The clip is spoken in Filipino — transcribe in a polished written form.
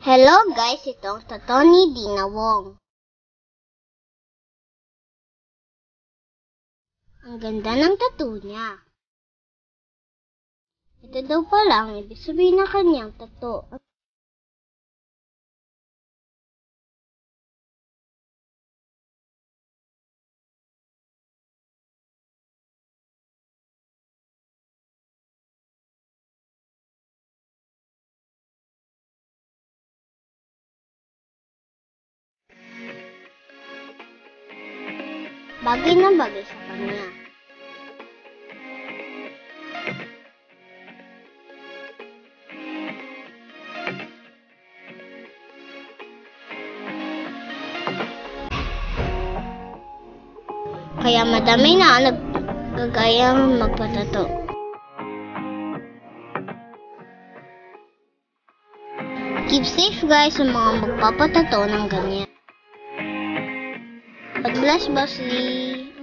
Hello guys, ito ang tattoo ni Dina Wong. Ang ganda ng tattoo niya. Ito daw pala ang ibig sabihin ng kanyang tattoo. Bagay na bagay sa kanya. Kaya madami na nagagayang magpatato. Keep safe guys sa mga magpapatato ng ganyan. God bless, Boss Lee.